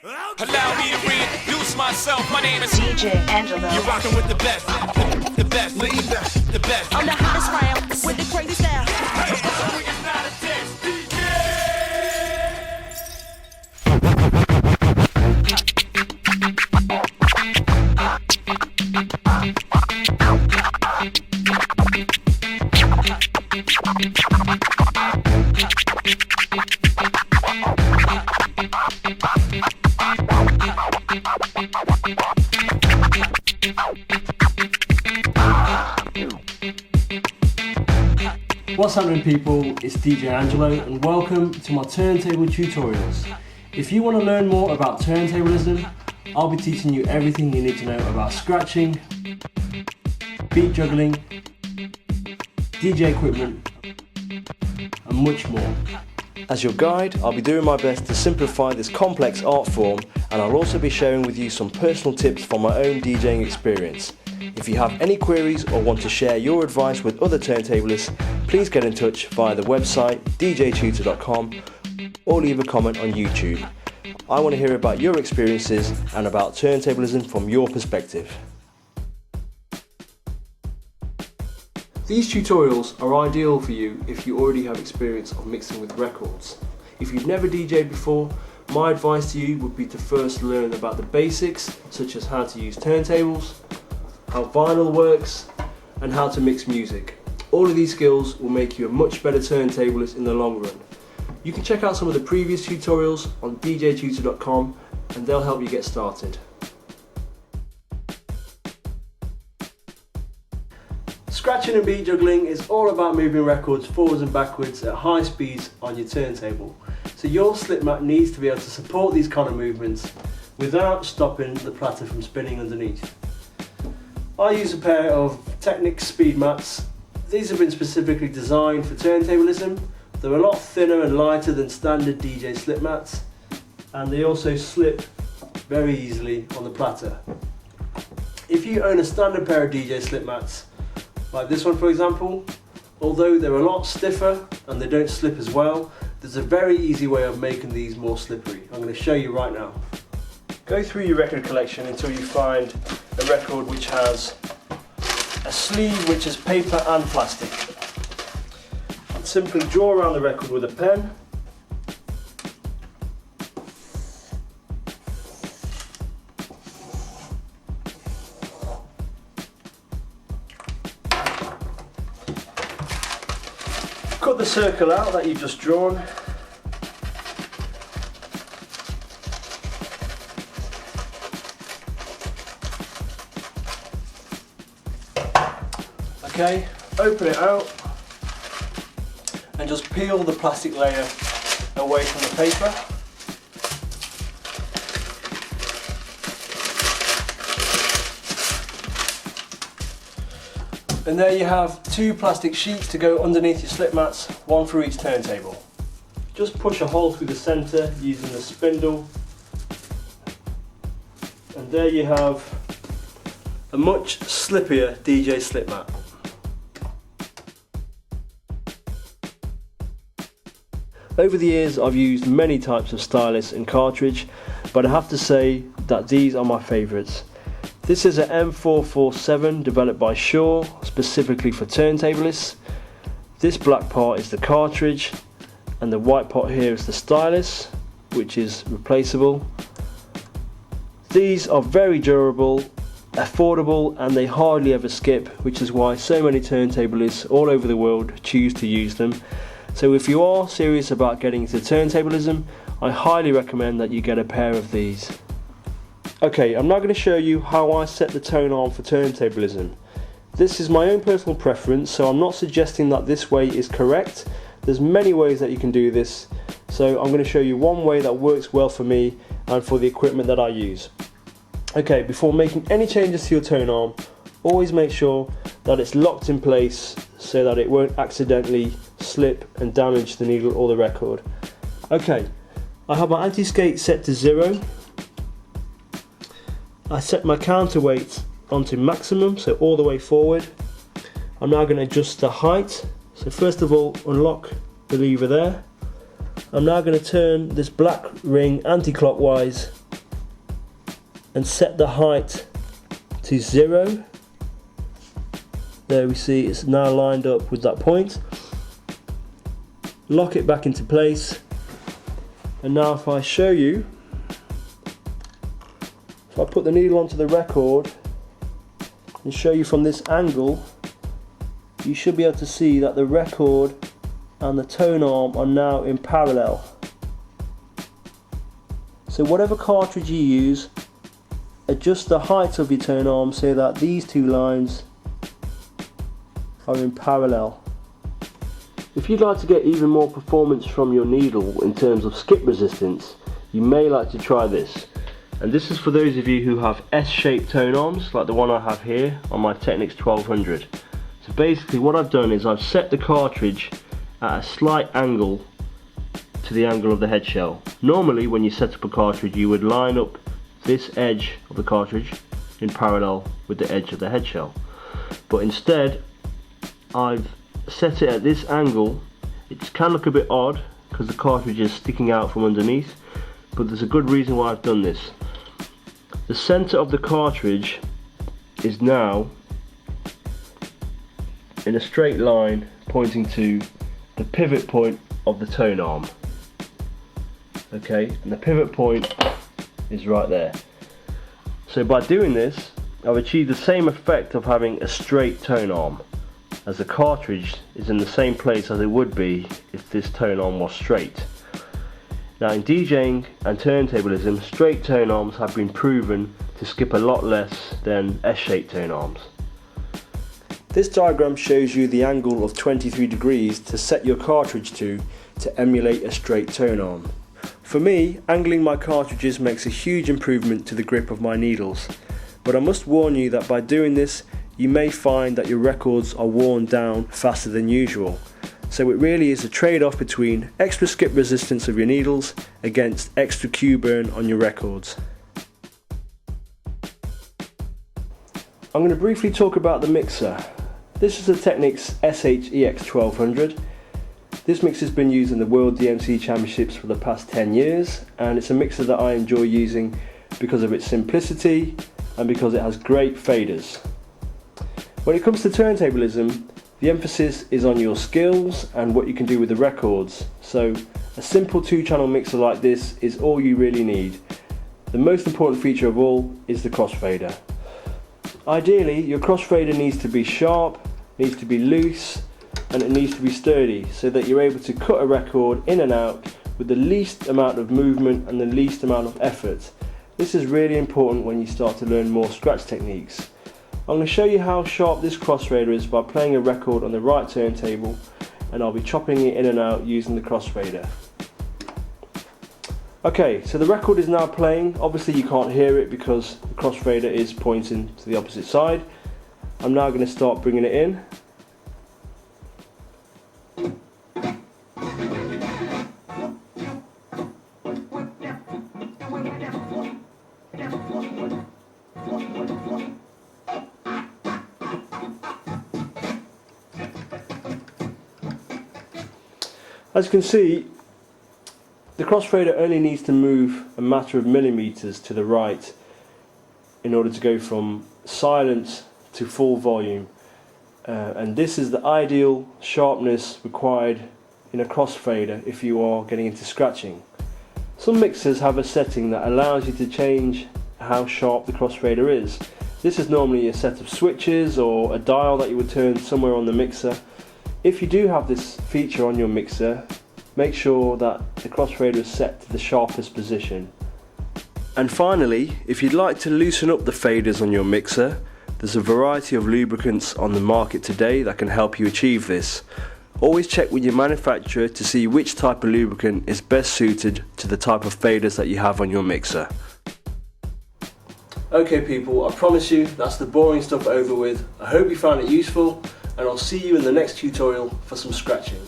Allow me to reintroduce myself. My name is DJ Angelo. You're rocking with the best, the best, the best. I'm the hottest round with the crazy style. Hey, it's not a test, DJ. What's happening, people? It's DJ Angelo and welcome to my turntable tutorials. If you want to learn more about turntablism, I'll be teaching you everything you need to know about scratching, beat juggling, DJ equipment and much more. As your guide, I'll be doing my best to simplify this complex art form, and I'll also be sharing with you some personal tips from my own DJing experience. If you have any queries or want to share your advice with other turntablists, please get in touch via the website djtutor.com or leave a comment on YouTube. I want to hear about your experiences and about turntablism from your perspective. These tutorials are ideal for you if you already have experience of mixing with records. If you've never DJed before, my advice to you would be to first learn about the basics, such as how to use turntables, how vinyl works, and how to mix music. All of these skills will make you a much better turntablist in the long run. You can check out some of the previous tutorials on djtutor.com and they'll help you get started. Scratching and beat juggling is all about moving records forwards and backwards at high speeds on your turntable. So your slip mat needs to be able to support these kind of movements without stopping the platter from spinning underneath. I use a pair of Technics speed mats. These have been specifically designed for turntablism. They're a lot thinner and lighter than standard DJ slip mats, and they also slip very easily on the platter. If you own a standard pair of DJ slip mats, like this one for example, although they're a lot stiffer and they don't slip as well, there's a very easy way of making these more slippery. I'm going to show you right now. Go through your record collection until you find a record which has a sleeve which is paper and plastic. And simply draw around the record with a pen. Cut the circle out that you've just drawn. Okay, open it out and just peel the plastic layer away from the paper. And there you have two plastic sheets to go underneath your slip mats, one for each turntable. Just push a hole through the centre using the spindle, and there you have a much slippier DJ slip mat. Over the years I've used many types of stylus and cartridge, but I have to say that these are my favourites. This is an M447 developed by Shure specifically for turntablists. This black part is the cartridge and the white part here is the stylus, which is replaceable. These are very durable, affordable, and they hardly ever skip, which is why so many turntablists all over the world choose to use them. So if you are serious about getting into turntablism, I highly recommend that you get a pair of these. Okay, I'm now going to show you how I set the tone arm for turntablism. This is my own personal preference, so I'm not suggesting that this way is correct. There's many ways that you can do this, so I'm going to show you one way that works well for me and for the equipment that I use. Okay, before making any changes to your tone arm, always make sure that it's locked in place so that it won't accidentally slip and damage the needle or the record. Okay, I have my anti-skate set to 0. I set my counterweight onto maximum, so all the way forward. I'm now going to adjust the height. So first of all, unlock the lever there. I'm now going to turn this black ring anti-clockwise and set the height to 0. There we see it's now lined up with that point. Lock it back into place, and now if I show you, if I put the needle onto the record and show you from this angle, you should be able to see that the record and the tone arm are now in parallel. So whatever cartridge you use, adjust the height of your tone arm so that these two lines are in parallel. If you'd like to get even more performance from your needle in terms of skip resistance, you may like to try this. And this is for those of you who have S-shaped tone arms, like the one I have here on my Technics 1200. So basically what I've done is I've set the cartridge at a slight angle to the angle of the head shell. Normally when you set up a cartridge you would line up this edge of the cartridge in parallel with the edge of the head shell. But instead I've set it at this angle. It can look a bit odd because the cartridge is sticking out from underneath, but there's a good reason why I've done this. The center of the cartridge is now in a straight line pointing to the pivot point of the tone arm. Okay, and the pivot point is right there. So by doing this, I've achieved the same effect of having a straight tone arm, as the cartridge is in the same place as it would be if this tone arm was straight. Now in DJing and turntablism, straight tone arms have been proven to skip a lot less than S-shaped tone arms. This diagram shows you the angle of 23 degrees to set your cartridge to emulate a straight tone arm. For me, angling my cartridges makes a huge improvement to the grip of my needles, but I must warn you that by doing this you may find that your records are worn down faster than usual. So it really is a trade-off between extra skip resistance of your needles against extra Q burn on your records. I'm going to briefly talk about the mixer. This is the Technics SH-EX1200. This mixer has been used in the World DMC Championships for the past 10 years, and it's a mixer that I enjoy using because of its simplicity and because it has great faders. When it comes to turntablism, the emphasis is on your skills and what you can do with the records. So a simple 2-channel mixer like this is all you really need. The most important feature of all is the crossfader. Ideally, your crossfader needs to be sharp, needs to be loose, and it needs to be sturdy so that you're able to cut a record in and out with the least amount of movement and the least amount of effort. This is really important when you start to learn more scratch techniques. I'm going to show you how sharp this crossfader is by playing a record on the right turntable, and I'll be chopping it in and out using the crossfader. Okay, so the record is now playing. Obviously you can't hear it because the crossfader is pointing to the opposite side. I'm now going to start bringing it in. As you can see, the crossfader only needs to move a matter of millimeters to the right in order to go from silent to full volume, and this is the ideal sharpness required in a crossfader if you are getting into scratching. Some mixers have a setting that allows you to change how sharp the crossfader is. This is normally a set of switches or a dial that you would turn somewhere on the mixer. If you do have this feature on your mixer, make sure that the crossfader is set to the sharpest position. And finally, if you'd like to loosen up the faders on your mixer, there's a variety of lubricants on the market today that can help you achieve this. Always check with your manufacturer to see which type of lubricant is best suited to the type of faders that you have on your mixer. Okay people, I promise you that's the boring stuff over with. I hope you found it useful, and I'll see you in the next tutorial for some scratching.